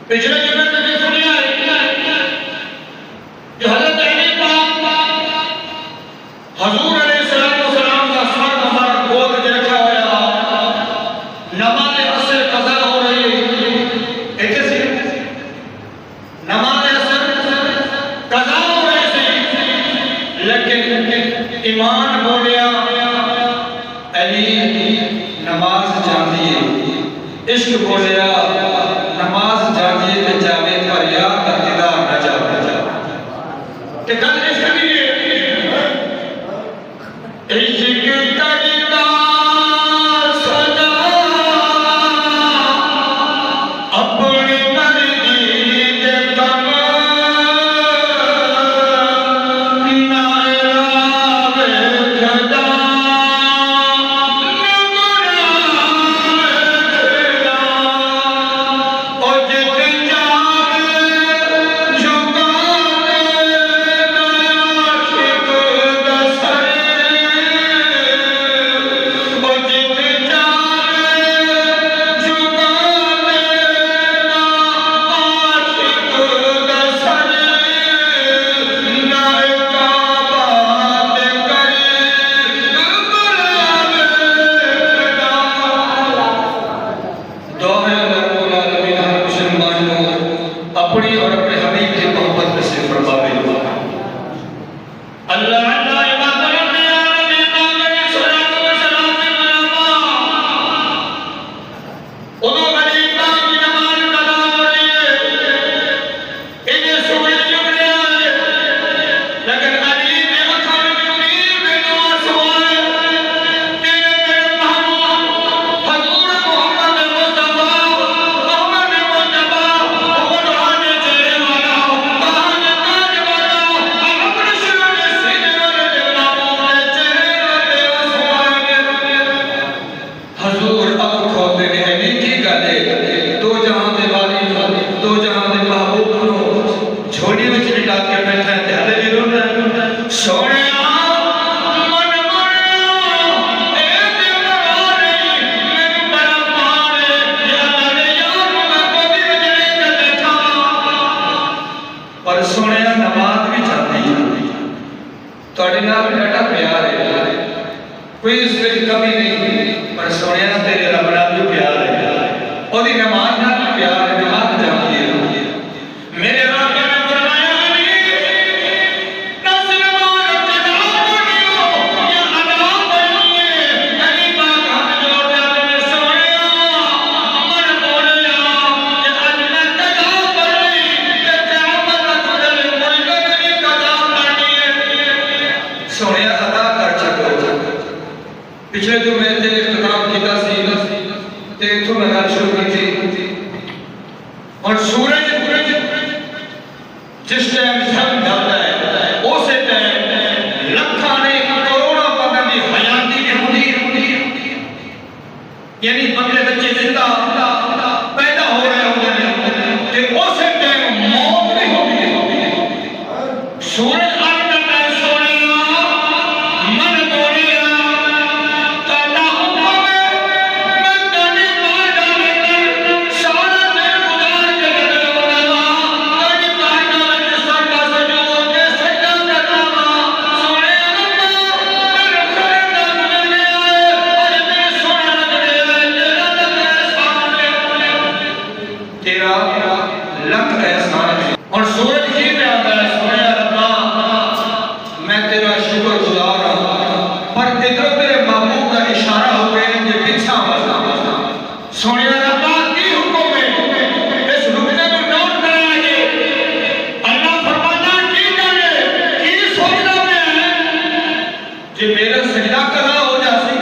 پچھلے جمعے میں سنیا ہے کہ حضرت علی پاک حضور علیہ السلام کا سر ہمارا گود میں رکھا ہوا نماز عصر قضا ہو رہی ہے نماز عصر قضا ہو رہی تھی لیکن ایمان بولیا علی نماز جاندی ہے عشق بولیا نماز جاندی ہے جاوے پر یا اقتدا نہ جاوے کہ کل عشق دیئے عشق تڑتا سجا اپنی مرضی کے کم نائرہ کھدا اپنی اور اپنے حبیب کی محبت میں سے فرماوے اللہ اللہ عبادت میں آنے علیہ الصلوۃ والسلام سے منابا انہوں علی پاک کی نماز قضا ہو رہی ہے انہیں سورج جب رہے آئے لیکن علی نے اکھا میں امیر میں نواز سوائے تیرے میرے محمود حضور محمد مصطفیٰ محمد مصطفیٰ پر سونے نماز بھی چاہتی ہے توڑی نام ڈاٹا پیار ہے کوئی اس میں کمی نہیں پر سونے تیرے ربنا بھی پیار ہے اور دی نماز نہ بھی پیار ہے نماز جاتی ہے میرے رب نے فرمایا علی نس نماز قضا کرنی ہو یا ادا کرنی ہے علی پاک ہاتھ جوڑ جاتے میں سونے من بولیا کہ اج میں قضا کرنی کہ قیامت تجھے ملک میں قضا کرنی ہے سونے ادا کر چکو پچھلے جو میں تے اختتام کیتا سی تے تو میں گل شروع کی تھی اور سورج جس ٹائم جھل جاتا ہے اسی ٹائم لکھاں نے کروڑوں بندے دی حیاتی بھی ہوندی یعنی بندے بچے زندہ پیدا ہو رہے ہوندے ہیں تے اسی ٹائم موت بھی ہوندی ہے سورج اور سورج ہی میں آتا ہے سونے ربا میں تیرا شکر گزار ہوں پر ادھر تیرے محبوب کا اشارہ ہو گئے کہ پیچھا بسا سونے ربا کی حکم ہے اس رکنے کو نوٹ کرائے اللہ فرمانا کی جانے کی سوچنا میں ہے کہ میرا سجدہ قضا ہو جاسی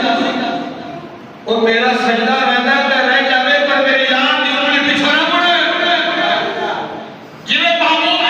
اور میرا سجدہ رہتا ہے رہ جاوے پر میری یاد دی انگلی پچھانا پڑے جنہیں محبوب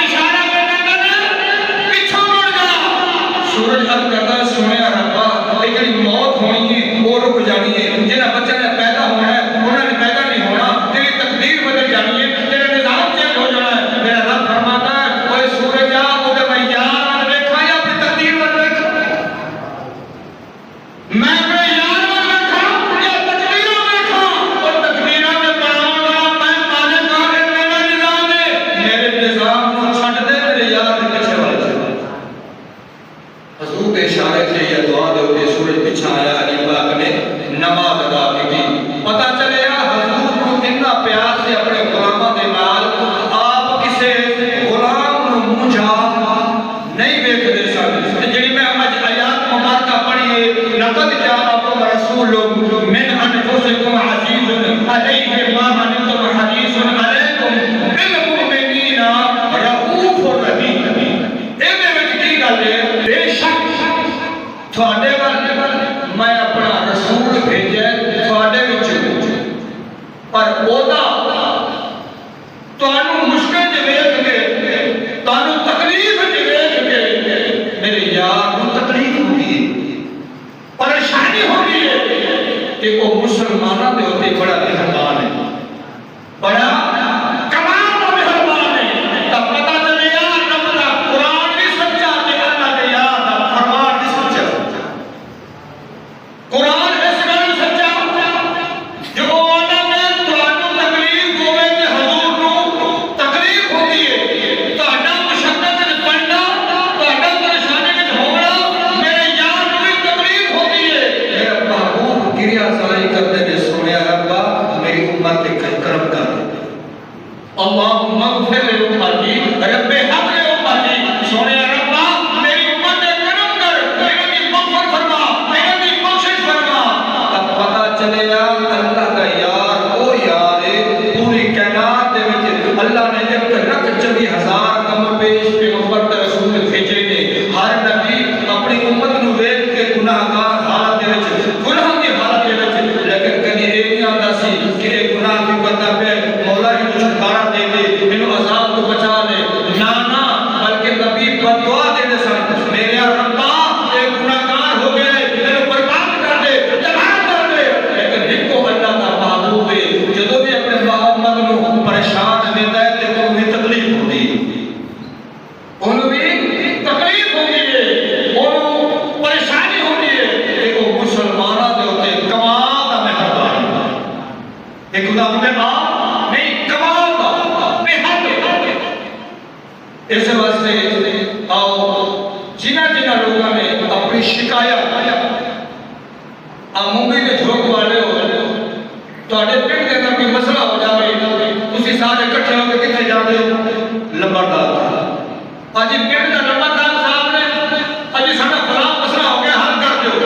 تانوں مشکل جو ویکھ کے تانوں تکلیف جو ویکھ کے میرے یار کو تکلیف ہوتی ہے پریشانی ہوتی ہے کہ وہ مسلمانوں کے ہوتے بڑا مہربان ہے بڑا کمال و مہربان ہے تب پتہ چلے یار رب دا قرآن بھی سچا تے اللہ دے یار دا فرمان بھی سچا قرآن اس گل سچا جو آنا میں تانوں تکلیف ہوئے تے حضور نو تکلیف ہوتی ہے تہاڈا مشقت وچ پڑنا تہاڈا پریشانی وچ ہونا میرے یار نو بھی تکلیف ہوتی ہے میرا محبوب کریا سلائی کرتے نے سنیا ربا میری امت تے کرم کر اللہم اغفر لامتی رب حق لامتی سنیا ربا میری امت تے کرم کر میرے بھی مغفرت فرما میرے بھی بخشش فرما تب پتہ چلے گا اللہ کا یار وہ یار ہے پوری کائنات دے وچ اللہ نے جب تک 24,000 کم پیش پیغمبر تے رسول بھیجے نے ہر نبی اپنی امت نو ویکھ کے گناہگار حالت دے وچ گناہ دی حالت دے وچ لیکن کبھی یہ نہیں آتا سی کہ یہ گناہ کی بندہ پہ مولا ہی مجھے چھٹکارا دے دے مینوں عذاب تو بچا لے نہ بلکہ نبی بددعا دے دے سن میرے ربا یہ گناہگار ہو گئے مینوں برباد کر دے تباہ کر دے لیکن ایک کو اللہ کا محبوب ہے جدوں بھی اپنے محمد نو پریشان دیتا ہے تے انہوں بھی تکلیف ہوتی ہے انہوں بھی تکلیف ہوتی ہے انہوں پریشانی ہوتی ہے کہ وہ مسلمانہ دے ہوتے کمال دا مہربان ہے ایک خدا ہمیں نہیں کمال دا بہت اس واسطے آؤ جنہ لوگوں نے اپنی شکایت ممبئی میں جھوک والے ہو تواڈے پنڈ دے اندر کوئی مسئلہ ہو جاوے تسی سارے اکٹھے ہو کے کتنے جاندے ہو لمبردار اج پنڈ دا لمبردار صاحب نے اج ساڈا فلاں مسئلہ ہو گیا حل کر دیو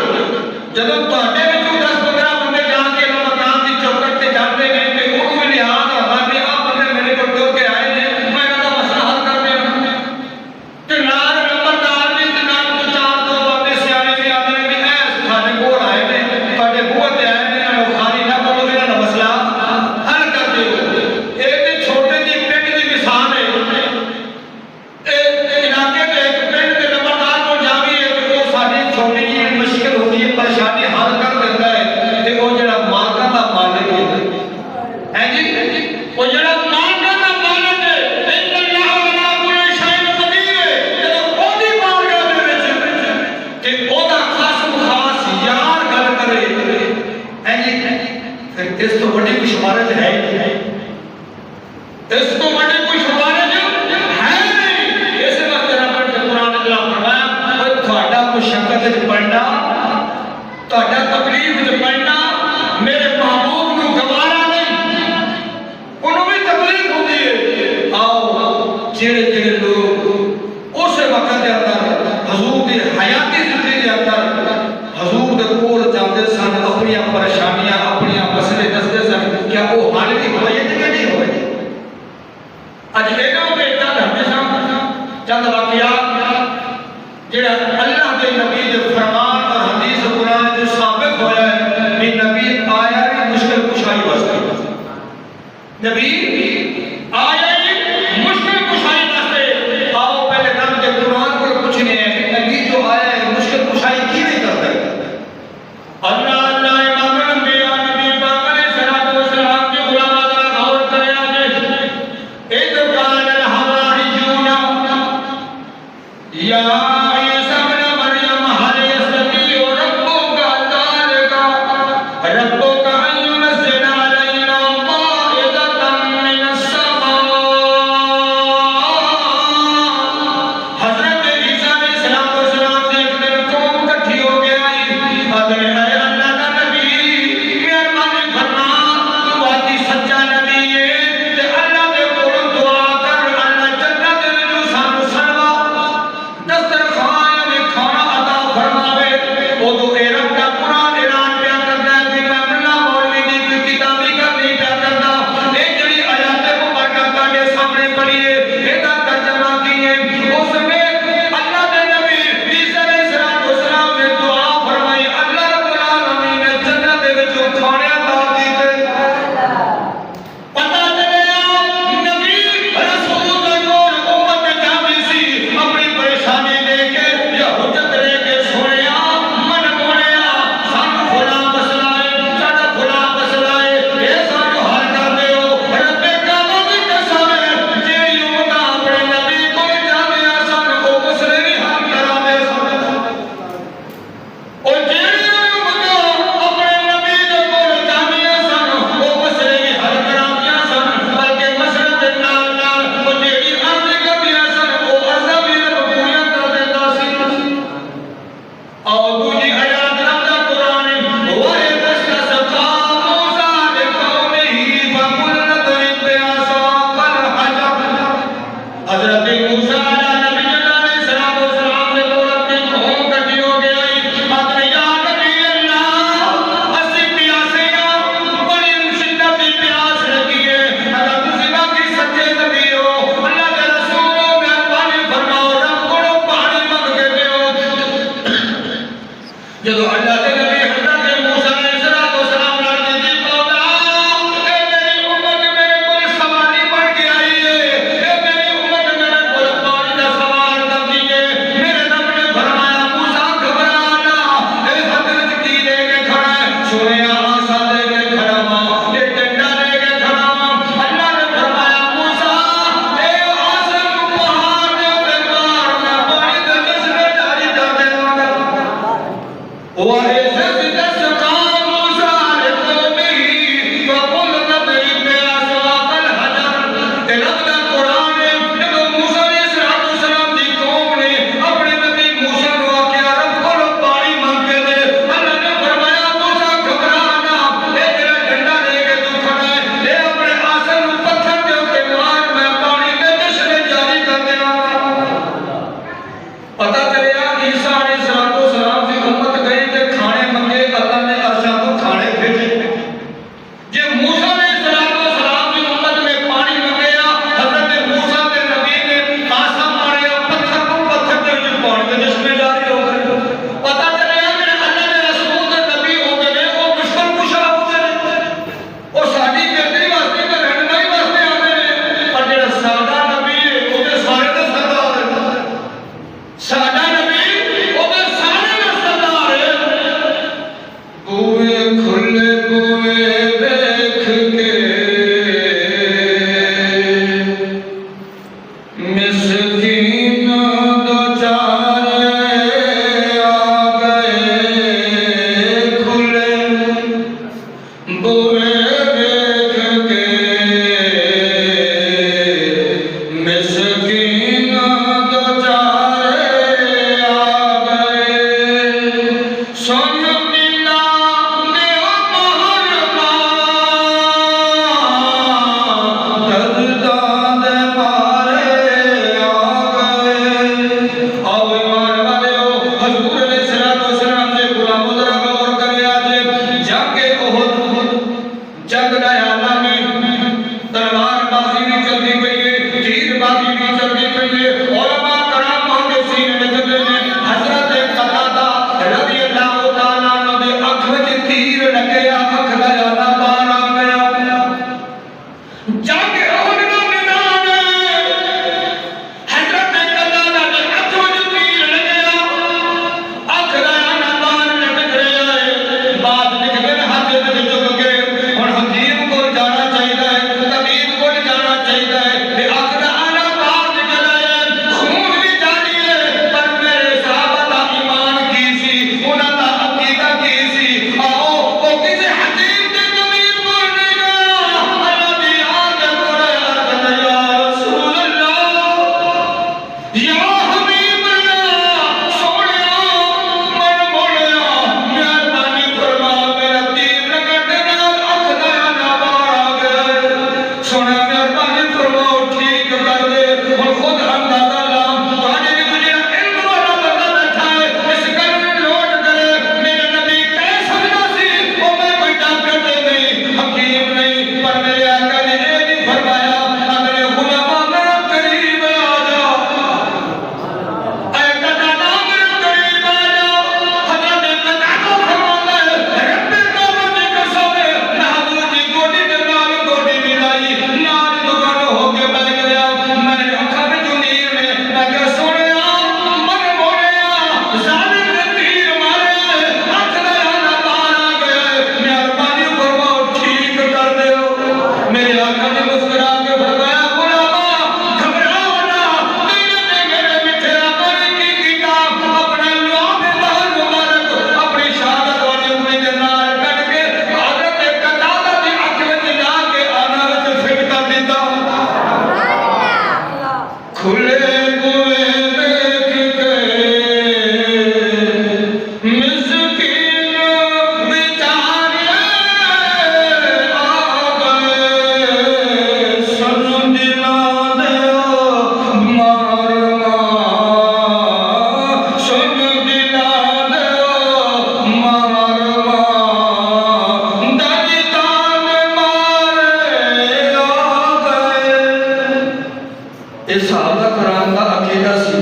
جدوں تواڈے وچوں 10-15 بندے جا کے لمبردار دی چوکٹ تے جاندے نے تے انہوں بھی لحاظ ہوتا کہ آ بندے میرے کول ٹر کے آئے نے میں انہاں دا مسئلہ حل کر دینا تے نال لمبردار بھی تے نال تو چار دو بندے سیانے بھی آندے نے کہ اے ساڈے کول آئے نے تواڈے بوئے تے آئے نے انہاں خالی نہ کرو انہاں دا مسئلہ حل کر دیو اے تے چھوٹے جی پنڈ دی مثال ہے علاقے کے ایک پنڈ کے لمبردار کو جاوی ہے کہ وہ ساری چھوٹی جی مشکل ہوتی ہے پریشانی حل کر دیتا ہے تے وہ جڑا مالکاں دا مالک ہے جی وہ جڑا مالکاں دا مالک ہے ان اللہ علی کل شیء قدیر ہے جدوں او دی بارگاہ دے وچ کہ او دا خاص یار گل کرے جی پھر اس تو بڑی کوئی شمارت ہے اس تو بڑی کوئی شمارت ہے نہیں اس وقت رب نے قرآن اللہ فرمایا وہ تہاڈا مشقت وچ پڑنا تہاڈا تکلیف وچ پڑنا میرے محبوب نو گوارا نہیں انہوں بھی تکلیف ہوتی ہے آؤ جڑے لوگ اس وقت دے اندر حضور دی حیاتی زندگی دے اندر حضور دے کول جاندے سن اپنی پریشانیاں اپنی مسئلے دستے سن کیا وہ حل بھی ہوئے کہ نہیں ہوئے اج انہاں دے چند ہمیشہ چند واقعات جڑا اللہ دے نبی دے فرمان اور حدیث قرآن جو ثابت ہویا ہے کہ نبی آیا بھی مشکل کشائی واسطے نبی آیا بھی مشکل کشائی واسطے آؤ پہلے رب دے قرآن کو پوچھنے ہیں کہ نبی جو آیا ہے مشکل کشائی کی نہیں کرتا ہے اللہ امام الانبیاء نبی پاک علیہ الصلوۃ والسلام کے غلام ذرا غور کرے آج اذ قال الحواریون یا عیسی ابن مریم هل یستطیع ربک ذلک ربک ان ينزل علینا مائدۃ من السماء حضرت عیسی علیہ السلام سے ایک دن قوم اکٹھی ہو کے آئی حضرت اے اللہ کا نبی مہربانی فرما تو واقعی سچا نبی ہے تے اللہ دے کول دعا کر اللہ جنت دے وچوں سانو سلوا دسترخوان میں کھانا عطا فرماوے او تو اے رب دا قرآن اعلان پیا کردا ہے کہ میں ملا مولوی دی کوئی کتابی کر نہیں پیا کردا اے جڑی آیات مبارکہ تہاڈے سامنے پڑھی ہے اے دا ترجمہ کی ہے اس میں اللہ دے نبی عیسی علیہ السلام نے دعا فرمائی اللہ رب العالمین نے جنت دے وچوں کھانے عطا کیتے پتہ چلیا نبی یہ صحابہ کرام کا عقیدہ سی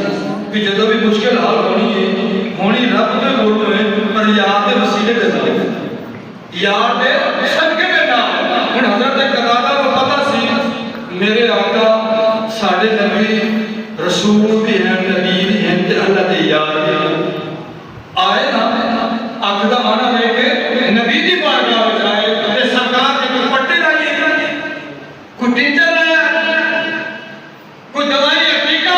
کہ جدو بھی مشکل حال ہونی ہے ہونی رب دے بولو ہے پر یار دے وسیلے دے نال یار دے صدقے دے نال ہن حضرت قتادہ کو پتہ سی میرے آقا ساڈے نبی رسول بھی ہیں نبی بھی ہیں تے اللہ دے یار بھی آئے نا اکھ دا مانا لے کے نبی دی بارگاہ وچ آئے تے سرکار دے کوئی پٹے لائیے کوئی ٹیچر کوئی دوائی عقیقہ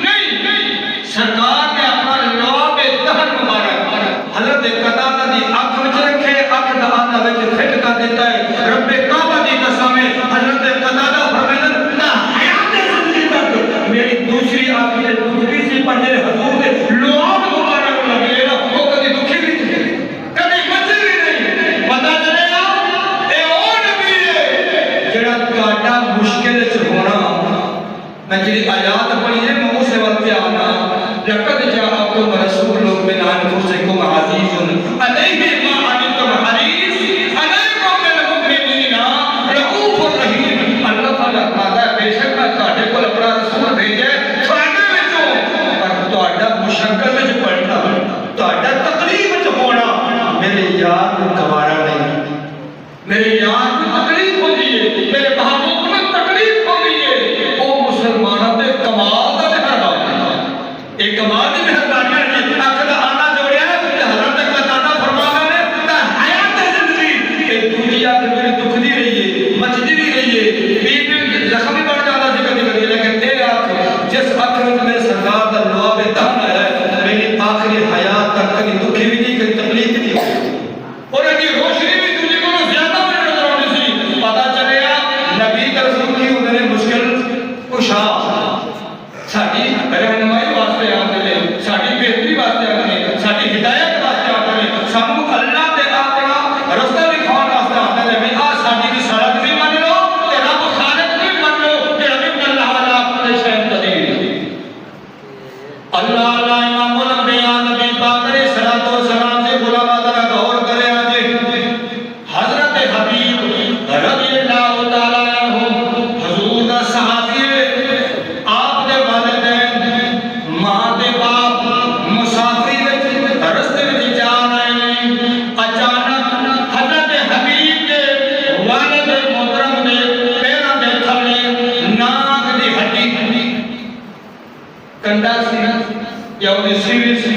نہیں سرکار نے اپنا لواب دہن مبارک حضرت قتادہ دی آنکھ وچ رکھے آنکھ دا آنا وچ فٹ کر دیتا ہے رب کعبہ دی قسم ہے حضرت قتادہ فرماتے نا حیات زندگی تک میری دوسری آنکھ تے دوسری سی پنجے حضور دے لواب مبارک لگے نا وہ کبھی دکھی نہیں کبھی مچے بھی نہیں پتہ چلے گا اے او نبی ہے جڑا تہاڈا مشکل وچ ہونا میں جی آیات پڑھی ہے میں اسے وقت آنا لقد جاءکم رسول من انفسکم عزیز علیہ ما عنتم حریص علیکم بالمؤمنین رؤوف الرحیم اللہ تعالیٰ کہتا ہے بے شک میں تہاڈے کول اپنا رسول بھیجے تہاڈے وچوں پر تہاڈا مشکل وچ پڑنا تہاڈا تکلیف وچ ہونا میرے یار نوں گوارا نہیں میرے یار نوں تکلیف ہوندی ہے میرے محبوب نوں تکلیف ہوندی ہے مسلمانوں تے کمال دا مہربانی ایک کمال دی مہربانی ہے آخر دا آنا جوڑیا ہے تے حضرت قتادہ فرماتا ہے تے حیات زندگی اے دوجی آنکھ میری دکھدی رہی ہے مچدی بھی رہی ہے بی زخم بھی بڑھ جاتا سی کبھی کبھی لیکن اے آنکھ جس آنکھ میں میرے سرکار دا لواب دہن ہے میری آخری حیات تک کبھی دکھی بھی نہیں کبھی تکلیف بھی نہیں اور ان کی روشنی بھی دوجی کو زیادہ میرے نظر آنے سی پتہ چلے گا نبی کا رسول کی انہوں نے مشکل کشا ساڑی رہنمائی واسطے آتے ہیں ساڑی بہتری واسطے آتے ہیں ساڑی ہدایت واسطے آتے ہیں سانو اللہ تے اپنا رستہ دکھاؤن واسطے آتے ہیں میں ساڑی کی سڑک بھی من لو تے رب خالق بھی من لو کہ رب اللہ علیہ اپنے شہن قدیر اللہ علیہ امام الانبیاء نبی پاک علیہ السلام سے غلام آدھا غور کرے آجے حضرت حبیب رضی اللہ تعالیٰ عنہ حضور دا صحابی آپ دے والدین ماں دے باپ مسافری وچ رستے وچ جان آئے اچانک حضرت حبیب کے والد محترم دے پیراں دے تھلے ناک دی ہڈی کنڈا سی یا وہ سیوی سی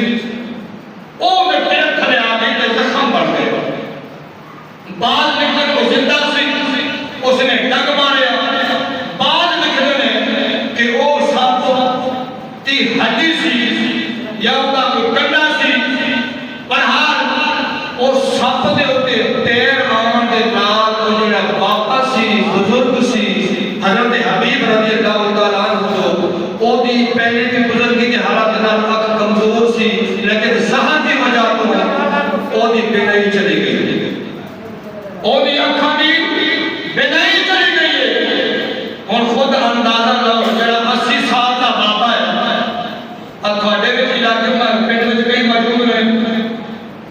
او دے پیر تھلے آ گئی تے زخم بڑھ گئے بعد میں وہ زندہ سی اس نے ڈنگ ماریا بعد میں کہ وہ سب تی ہڈی سی یا وہ کوئی کنڈا سی بہرحال وہ سب دے ہوتے تیر آن دے نال وہ جڑا باپا سی بزرگ سی حضرت حبیب رضی اللہ تعالیٰ عنہ وہ دی پہلے کی بزرگی کے حالات نال اکھ کمزور سی لیکن ذہن کی وجہ تو وہ دی بینائی چلی گئی اور دی اکھاں دی بینائی چلی گئی ہے اور خود اندازہ لو جڑا 80 سال دا بابا ہے تھوڑے وچ علاقے میں پنڈ وچ کئی موجود ہیں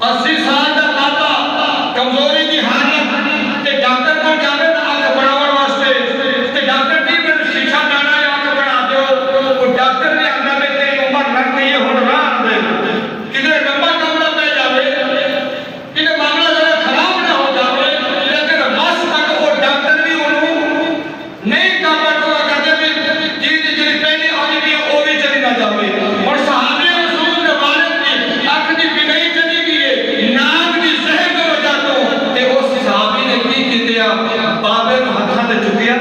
80 سال دا بابا کمزوری دی حالت تے ڈاکٹر کو جاوے نا اکھ بناون واسطے تے ڈاکٹر کی میں شیشہ لانا ہے اکھ بنا دیو وہ ڈاکٹر نے آندا میں تیری عمر لگ گئی ہے ہن راہ دے کدھر لمبا کمرہ پہ جاوے کدھر معاملہ ذرا خراب نہ ہو جاوے لیکن بس تک وہ ڈاکٹر بھی انہوں نہیں کام کرتے بھی جی پہلے آنی بھی وہ بھی چلی نہ جاوے اور صحابی رسول نے والد کی اکھ دی بینائی چلی گئی ہے ناک دی زہر میں وجہ تو تے اس صحابی نے کی کیتے بابے نو ہتھاں تے چکیا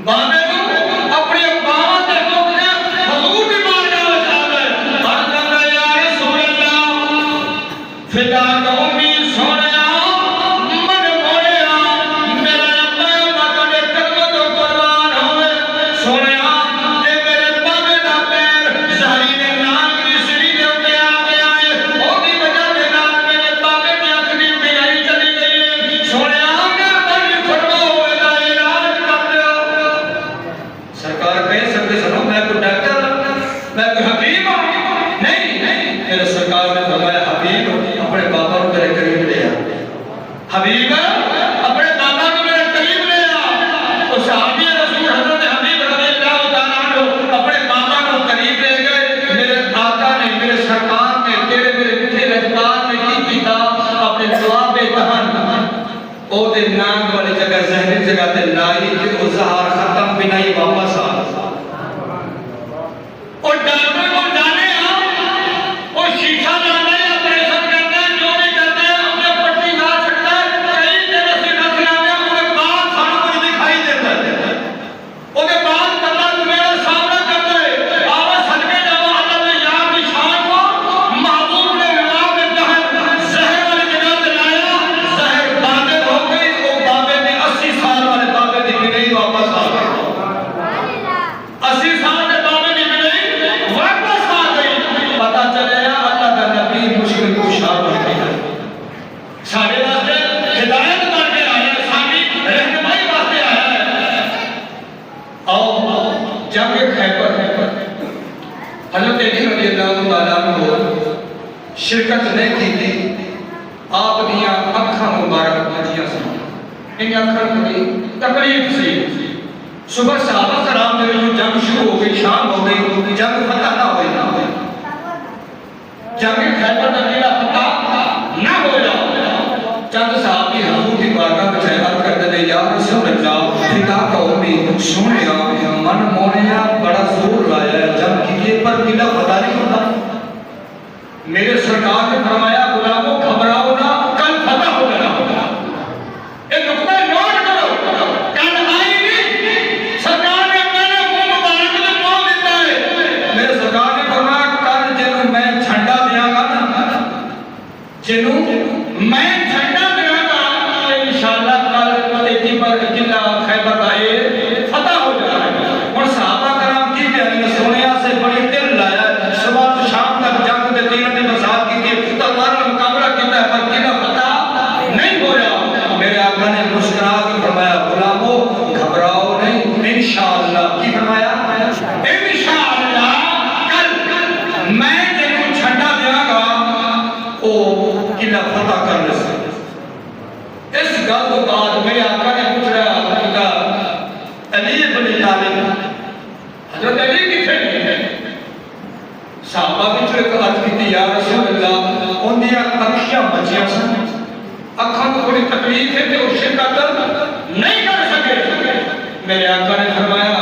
بابے نو اپنے باواں تے چکیا حضور دی بارگاہ وچ آ گئے عرض کردا یا رسول اللہ فدا کا امی سونیا من مویا میرا ابا ماتا دے قدموں تو قربان ہوئے سونیا اے میرے بابے دا پیر زہری نے ناک دی سری دے اوتے آ گیا ہے او دی وجہ دے نال میرے بابے دی اکھ دی بینائی چلی گئی ہے سونیا مہربانی فرماؤ اے دا علاج کر دیو جنگ خیبر حضرت علی رضی اللہ تعالیٰ عنہ شرکت نہیں کی تھی. آپ دیاں اکھاں مبارک بچیاں سن. ان اکھاں کی تکلیف سی. صبح صحابہ کرام نے جو جنگ شروع ہو گئی، شام ہو گئی، جنگ فتح نہ ہوئی. جنگ خیبر کا قلعہ فتح نہ ہویا. چند صحابی حضور کی بارگاہ میں عرض کرتے تھے، یا رسول اللہ فدا قومی سنیا من مونیا بڑا زور لایا ہے جنگ کیے پر قلعہ فتح نہیں ہوتا. میرے سرکار نے فرمایا غلاموں گھبراؤ نہ، کل فتح ہو جانا. ایک نقطہ نوٹ کرو، کل آئی نہیں. سرکار نے میرے منہ مبارک میں بول دیتا ہے. میرے سرکار نے فرمایا کل جنوں میں جھنڈا دیا گا نا، جنوں میں جھنڈا دیا گا انشاءاللہ کل ایٹی پر قلعہ خیبر کا فتح ہو جائے گا. اور صحابہ کرام کی بیانی سونیا سے بڑی دل لایا. صبح تو شام تک جنگ دے تین دن مساعد کی تھی، تلوار کا مقابلہ کیا ہے پر قلعہ فتح نہیں ہویا. میرے آقا نے مسکرا کے فرمایا غلامو گھبراؤ نہیں، انشاءاللہ. کی فرمایا؟ انشاءاللہ کل میں جنوں جھنڈا دیا گا او قلعہ فتح کر لے سکتے. اس گل کے بعد میرے آقا نے پوچھا علی بن طالب، حضرت علی کتنے ہیں؟ صحابہ بچوں ایک عرض کی تھی، یا رسول اللہ ان دیا اکھیاں بچیاں سن، اکھاں کو بڑی تکلیف ہے کہ وہ شرکت نہیں کر سکے. میرے آقا نے فرمایا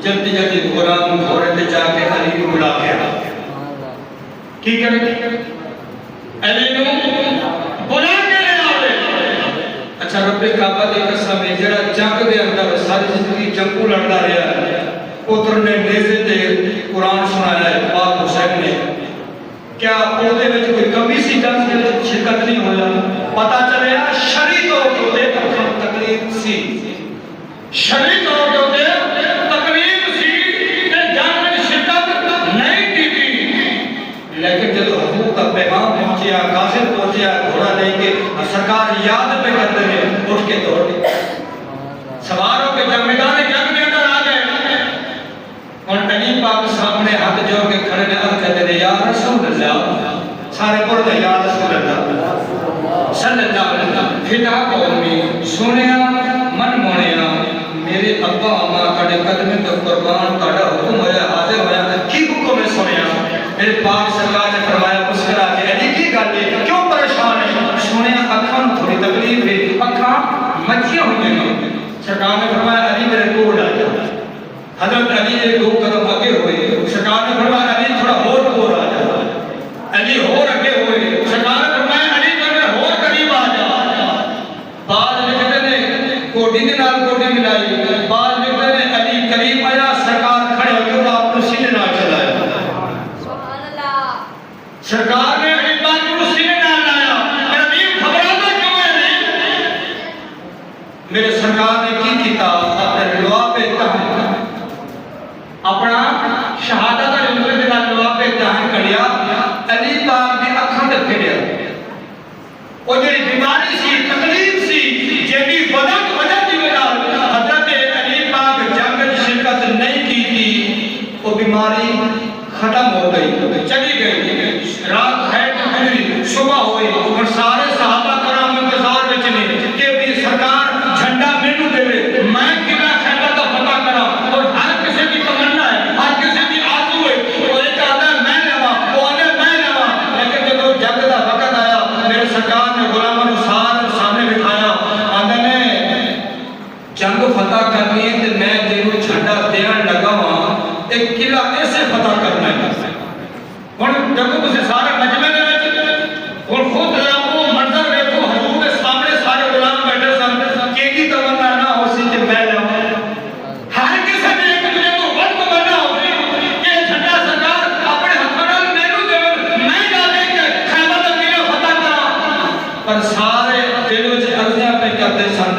جلدی جلدی غلام گھوڑے پہ جا کے علی کو بلا کے آ. کی کرے؟ علی کو بلا کے لے آوے. اچھا رب کعبہ دی قسم ہے جڑا جنگ دے اندر ساری زندگی جنگوں لڑدا رہیا ہے، پتر نے نیزے تے قرآن سنایا ہے پاک حسین نے. کیا پودے وچ کوئی کمی سی جنگ دے شرکت نہیں ہویا؟ پتہ چلیا شرعی طور تے تکلیف سی، شرعی طور تے تکلیف سی تے جنگ میں شرکت نہیں کی تھی. لیکن جب حقوق کا پیغام پہنچیا، قاصد پہنچیا، گھوڑا لے کے سرکار یاد پہ کرتے ہیں، اٹھ کے دوڑ سوار ہو کے جب میدان جنگ میں اندر آ گئے. اور علی پاک سامنے ہاتھ جوڑ کے کھڑے نے عرض کہتے ہیں، یا رسول اللہ. سارے پڑھ دے یا رسول اللہ صلی اللہ علیہ وسلم. فدا قومی سنیا من مونیا میرے ابا اما کڑے قدمے تو قربان کڑا حکم ہویا حاضر ہویا. کی حکم ہے سنیا؟ میرے پاک سرکار نے فرمایا مسکرا کے، علی کی گل ہے کیوں پریشان ہے؟ سنیا اکھاں تھوڑی تکلیف ہے، اکھاں مچھیاں ہوئی ہیں. سرکار نے فرمایا علی میرے کول آ جا. حضرت علی ایک دو قدم آگے ہوئے. سرکار نے فرمایا علی تھوڑا اور آ جا. علی اور آگے ہوئے. سرکار نے فرمایا علی تھوڑا اور قریب آ جا. بعد لکھتے نے کوڈی کے نال کوڈی ملائی. بعد لکھتے نے علی قریب آیا، سرکار کھڑے ہو کے آپ کو سینے نال چلایا. سرکار نے علی پاک کو سینے نال لایا. علی گھبراتا کیوں ہے علی؟ میرے سرکار نے کی کیتا اپنے لوا پہ اپنا شہادت کا لمبے دن لوا پہ دہن کڑیا. علی پاک دی اکھاں تے پھریا. او جڑی بیماری سی، تکلیف سی، جیڑی وجہ دی وجہ حضرت علی پاک جنگ میں شرکت نہیں کی تھی، وہ بیماری ختم ہو گئی، چلی گئی. رات خیر گزری، صبح ہوئی اور سارے صحابہ کرام انتظار وچ نے کہ بھی سرکار جھنڈا مینوں دے، میں قلعہ خیبر دا فتح کراں. اور ہر کسی کی تمنا ہے، ہر کسی کی آرزو ہے، وہ ایک آدھا میں لواں، وہ آدھا میں لواں. لیکن جب جنگ دا وقت آیا میرے سرکار نے غلاموں کو سامنے بٹھایا. آدھا نے جنگ فتح کرنی ہے تے میں جنوں جھنڈا دین لگا ہاں ایک قلعہ ایسے فتح کرنا ہے. اور جب تسی سارے مجمع دے وچ اور خود وہ منظر دیکھو، حضور کے سامنے سارے غلام بیٹھے سن. کی تمنا نہ ہو سی کہ میں لواں. ہر کسی نے ایک دوسرے کو بڑھ تمنا ہو سی کہ جھنڈا سرکار اپنے ہاتھوں نال مینوں دے، میں جا کے خیبر دا قلعہ فتح کراں. پر سارے دل وچ عرضیاں پہ کرتے سن.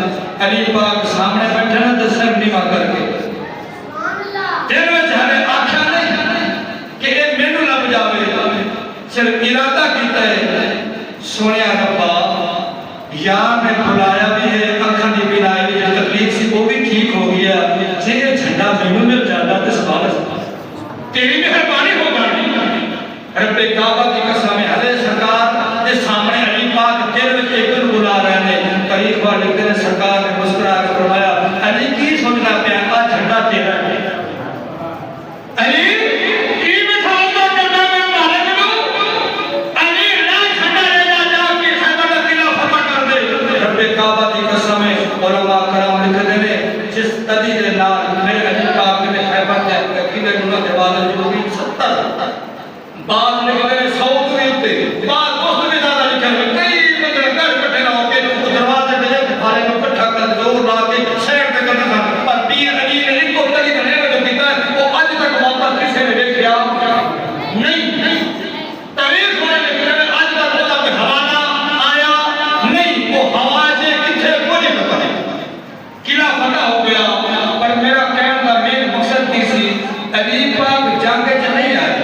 علی پاک سامنے بیٹھے نا تے سر نیوا کر کے دل وچ ہر آکھیا نہیں کہ اے مینوں لب جاوے، صرف ارادہ کیتا ہے سونیا ربا یا میں بلایا بھی ہے، اکھاں دی بینائی دی تکلیف سی وہ بھی ٹھیک ہو گیا، جے جھنڈا مینوں مل تیری مہربانی ہو گئی رب کعبہ کی قسم ہے حضرت سرکار کے سامنے علی پاک دل وچ ایک بلا رہے ہیں قریب بار لکھتے ہیں سرکار نے مسکرا کر فرمایا علی کی سمجھنا پیا آ جھنڈا تیرا ہے علی کی بٹھاؤ گا جھنڈا میں مارے گلو علی نہ جھنڈا لے جا کے خیبر کا قلعہ فتح کر دے رب کعبہ کی قسم ہے علماء کرام لکھتے ہیں جس تدی دے نال میرے علی پاک نے خیبر کے قلعے نوں دیوار جو بھی 70 بعد لکھتے ہیں 100 کے اوپر بعد اس بھی زیادہ لکھے ہیں کئی مطلب گھر کٹھے نہ ہو کے دروازے پہ جا کے بھارے کو اکٹھا کر زور لا کے شہر پہ کرنا تھا پر پیر علی نے ان کو تلی بنے میں جو کیتا ہے وہ آج تک موقع کسی نے دیکھا نہیں تاریخ والے لکھتے ہیں آج تک وہ کوئی حوالہ آیا نہیں وہ حواجے کتنے کوئی نہیں پتا قلعہ فتح ہو گیا پر میرا کہنے کا مین مقصد کی سی علی پاک جنگ چ نہیں آئے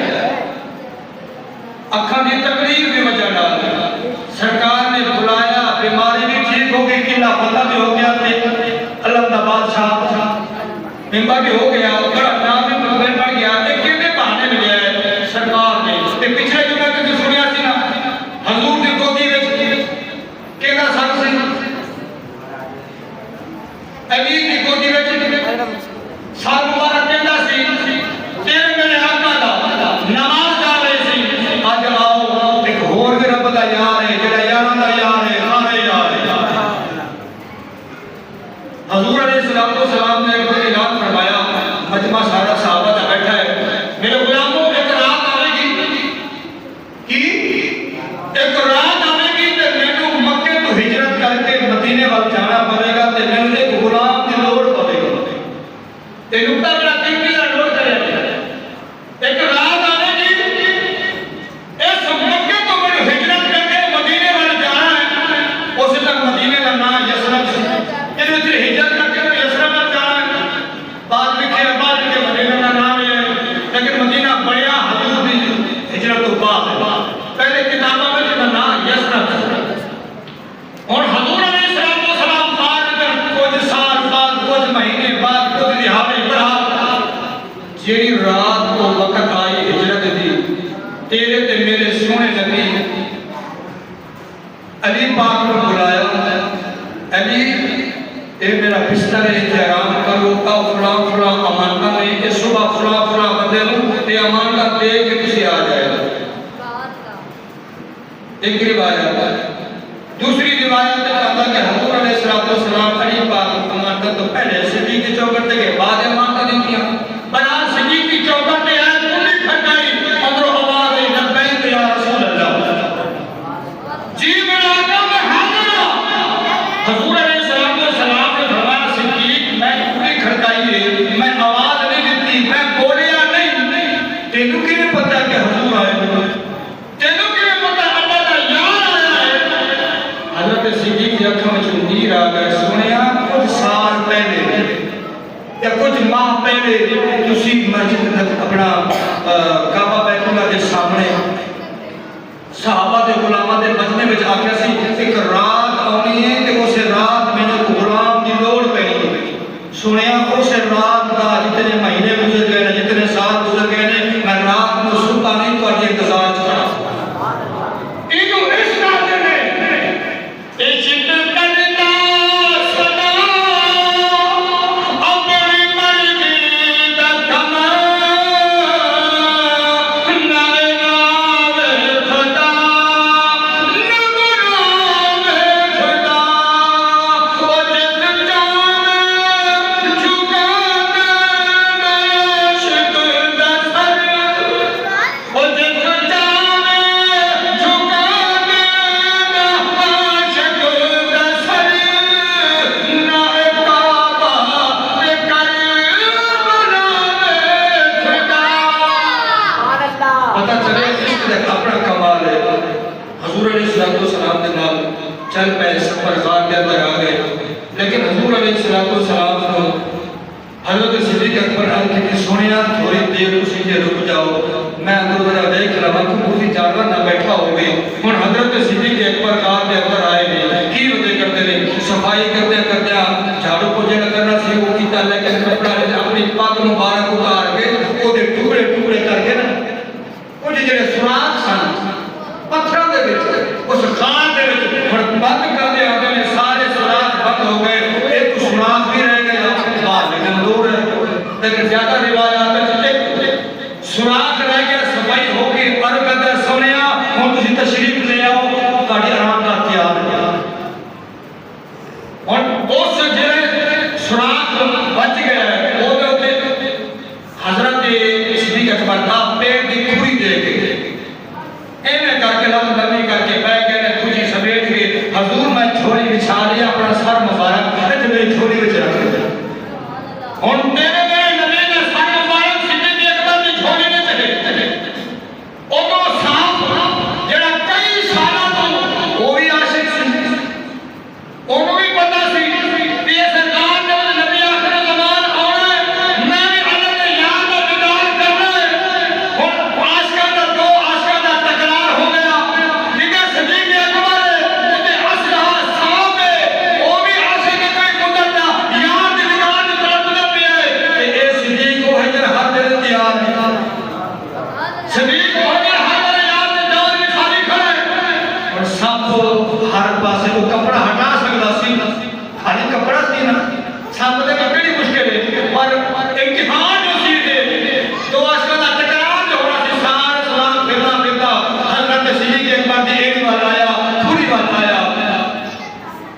اکھاں دی تقریر بھی وجہ ڈال سرکار نے بلایا بیماری بھی ٹھیک ہو گئی قلعہ فتح بھی ہو گیا تھے علم دا بادشاہ ممبر بھی ہو گیا بڑا نام بھی مقبول بڑھ گیا ایک کہنے بہانے ملے ہے سرکار نے تے پچھلے جو میں نے سنیا سی نا حضور دی گودی وچ کہنا سن سی علی دی گودی وچ سال مبارک کہندا سی تیرے میرے آقا دا نماز جا رہے سی آج آؤ ایک ہور بھی رب دا یار ہے جڑا یاراں دا یار ہے سارے یار ہے حضور علیہ السلام نے ایک اعلان فرمایا مجمع سارا صحابہ دا بیٹھا ہے میرے غلاموں ایک رات آئے گی کی ایک رات آئے گی تے مینوں مکے تو ہجرت کر کے مدینے وال جانا پڑے گا تے مینوں ایک غلام دی لوڑ پڑے گا تے نقطہ بڑا قیمتی دا نوٹ کرے ایک رات آئے گی اس مکے تو مینوں ہجرت کر کے مدینے وال جانا ہے اس تک مدینے دا نام یثرب سی انہوں نے ہجرت کر کے یثرب وال جانا ہے بعد لکھے بعد کے مدینہ کا نام ہے لیکن مدینہ بڑیا حضور دی ہجرت تو بعد پہلے کتابوں میں جنہا نام یثرب اور حضور علیہ السلام بعد کچھ سال بعد کچھ مہینے بعد کچھ دہاڑے بعد جیڑی رات کو وقت آئی ہجرت دی تیرے تے میرے سونے نبی علی پاک کو بلایا علی اے میرا بستر ہے تے آرام کرو کا فلاں فلاں امانت میں کہ صبح فلاں فلاں بندے نوں تے امانت دے کے کسی آ جائے گا ایک روایت ہے دوسری روایت ہے کہ حضور علیہ السلام علی پاک امانت تو پہلے صدیق کی چوکھٹ کے بعد امانت دی تھی بنا صدیق کی چوکھٹ پہ آئے کلی کھٹائی اندر آواز ہے لبیک یا رسول اللہ جی میرا آقا میں حاضر ہوں حضور علیہ السلام نے فرمایا صدیق میں کلی کھٹائی ہے میں آواز نہیں دیتی میں بولیا نہیں تینوں کی نہیں پتہ کہ حضور آئے تینوں کی نہیں پتہ اللہ کا یار آیا ہے حضرت صدیق کی اکھوں میں نیر آ گئے سنیا کچھ سال پہلے یا کچھ ماہ پہلے تسی مسجد اپنا کعبہ بیت اللہ کے سامنے صحابہ دے غلامہ دے مجمع وچ آکھیا سی ایک رات آنی ہے کہ اس رات میں نے غلام دی لوڑ پئی سنیا اس رات دا جتنے مہینے گزر گئے جتنے سال گزر گئے نے میں رات کو سوتا نہیں تو انتظار کھڑا اینو اس نال نے اے چت کرنا سدا اپنی مرضی دا کما نارے نال خدا نگران خدا او جت جان جھکا دے عاشق دا سر او جت جان جھکا دے عاشق دا سر نہ کعبہ تے کر پتہ چلے اس کا اپنا کمال ہے حضور علیہ السلام کے نال چل پہ سفر غار کے اندر آ گئے لیکن حضور علیہ السلام کو حضرت صدیق اکبر کی سنیا تھوڑی دیر اسی کے رک جاؤ میں اندر ذرا دیکھ رہا کہ کسی جانور نہ بیٹھا ہو گئی اور حضرت صدیق اکبر غار کے اندر آئے گئے کی وجہ کرتے رہے صفائی کرتے کرتے جھاڑو کو جگہ کرنا سی وہ کیتا لیکن کپڑا اپنی پاک مبارک اتار کے وہ ٹکڑے ٹکڑے کر لیکن زیادہ روایات سوراخ رہ گیا صفائی ہو گئی عرض کرتا سونے ہوں تسی تشریف لے آؤ تہاڈی آرام کا تیار ہے اور اس جڑے سوراخ بچ گیا ہے وہ حضرت صدیق اکبر کا پیٹ کی کھوری دے کے ایویں کر کے لم لمی کر کے بیٹھ گئے نے کھوجی سمیٹ کے حضور میں جھولی بچھا لیا اپنا سر مبارک تے میری جھولی وچ رکھ دیا ہن میرے نبی نے سر مبارک صدیق اکبر دی جھولی وچ رکھ اودوں صاحب جڑا کئی سالاں تو وہ بھی عاشق سی اونوں بھی پتہ سی کہ یہ سرکار نے نبی آخر زمان آنا ہے میں بھی حضرت یار کا دیدار کرنا ہے ہن عاشقاں دا دو عاشقاں دا تکرار ہو گیا لیکن صدیق اکبر تے اسرا صاحب وہ بھی عاشق کوئی قدرت دا یار دی دیدار دی طرف نہ پیا ہے تے اے صدیق کو ہے جڑا ہر دل تیار ہے صدیق کو ہے جڑا ہر دل یار دے جان وچ خالی کھڑا ہے اور سب ہر پاسے کو کپڑا ہٹا سکدا سی خالی کپڑا سی نا سب دے کپڑے نہیں مشکل ہے پر امتحان جو سی دے دو عاشقاں دا ٹکراؤ جو ہونا سی سارا سلام پھرنا پھرتا حضرت صدیق اکبر دی ایک بار آیا پوری بات آیا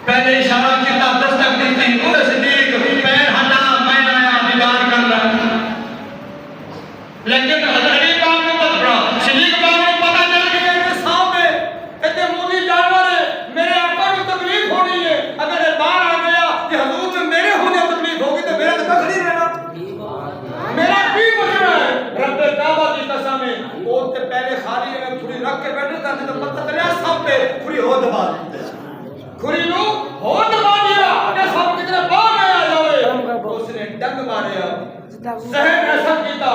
پہلے اشارہ کیتا دستک دی تھی وہ صدیق پیر ہٹا میں آیا دیدار کرنا لیکن حضرت پاک نے بات پڑا صدیق پاک نے پتہ چل گیا کہ سامنے اتنے موذی جانور ہے میرے آقا کو تکلیف ہونی ہے اگر یہ باہر آ گیا کہ حضور میں میرے ہونے تکلیف ہوگی تو میرا تو نہیں رہنا میرا کی بچنا ہے رب کعبہ کی قسم ہے وہ تے پہلے خالی میں کھری رکھ کے بیٹھے تھا تو پتہ چلیا سب پہ کھری ہو دبا کھری نو ہو دبا دیا کہ سب کتنے باہر آیا جاوے اس نے ڈنگ ماریا زہر ایسا کیتا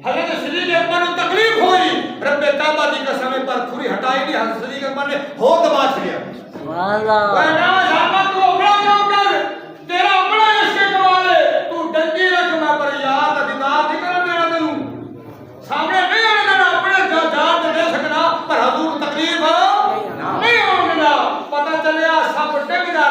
حضرت صدیق اکبر کو تکلیف ہوئی رب کعبہ کی قسم پر کھری ہٹائی نہیں حضرت صدیق اکبر نے ہو دبا چھڑیا سبحان اللہ اے نام صاحب تو اپنا کام کر تیرا اپنا عشق کمال ہے تو ڈنگی رکھ میں پر یاد دیدار نہیں کرن دینا تینوں سامنے نہیں آنے دینا اپنے جان دے سکنا پر حضور تکلیف نہیں ہونے دینا پتہ چلیا سب ڈنگدا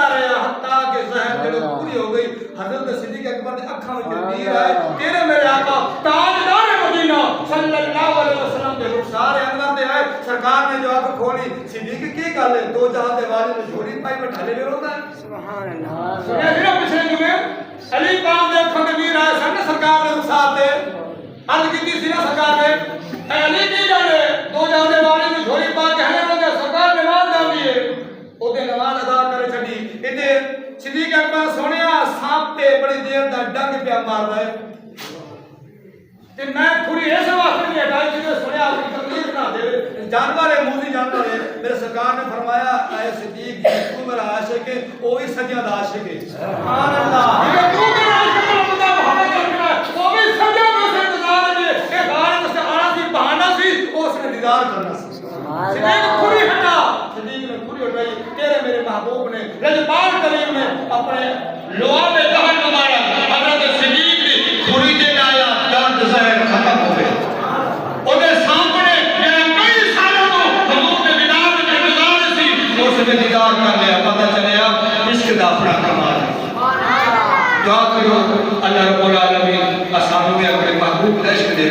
رہیا حتیٰ کہ زہر جڑی پوری ہو گئی حضرت صدیق اکبر نے اکھاں وچ نیر آئے تیرے میرے آقا تاجدار مدینہ صلی اللہ علیہ وسلم دے رخسار انور دے آئے سرکار نے جو آنکھ کھولی صدیق کی گل ہے دو جہاں دے والے نے جھولی پائی میں ڈھلے لے رہتا ہے سبحان اللہ سنیا پھر پچھلے جمعے علی پاک دے اکھاں دے نیر آئے سن سرکار نے رخسار دے عرض کیتی سی نا سرکار نے اے علی کی گل ہے دو جہاں دے والے نے جھولی پا کے ہلے رہتے سرکار نماز جاندی ہے او تے نماز ادا کرے چھڈی ایتھے صدیق اکبر سونیا سانپ تے بڑی دیر دا ڈنگ پیا مار رہا ہے تے میں تھوڑی ایسے واسطے نہیں ہٹائی کہ سنیا اپنی تکلیف نہ دے جانور ہے موذی جانور ہے میرے سرکار نے فرمایا اے صدیق تو میرا عاشق ہے وہ بھی سجدہ دا عاشق ہے سبحان اللہ یہ تو میرا عاشق ہے خدا محمد رسول وہ بھی سجدہ میں سے انتظار ہے کہ غار سے آنا سی بہانہ سی اس نے دیدار کرنا سی صدیق کھری ہٹا صدیق نے کھری ہٹائی تیرے میرے محبوب نے رجبان کریم نے اپنے لوا میں دہن مبارک حضرت صدیق کی کھری دے لایا درد زہر ختم ہو گئے اودے سامنے جڑا کئی سالوں تو حضور دے دیدار وچ انتظار سی اس نے دیدار کر لیا پتہ چلیا عشق دا اپنا کمال ہے سبحان اللہ دعا کرو اللہ رب العالمین اسانوں میں اپنے محبوب کا عشق دے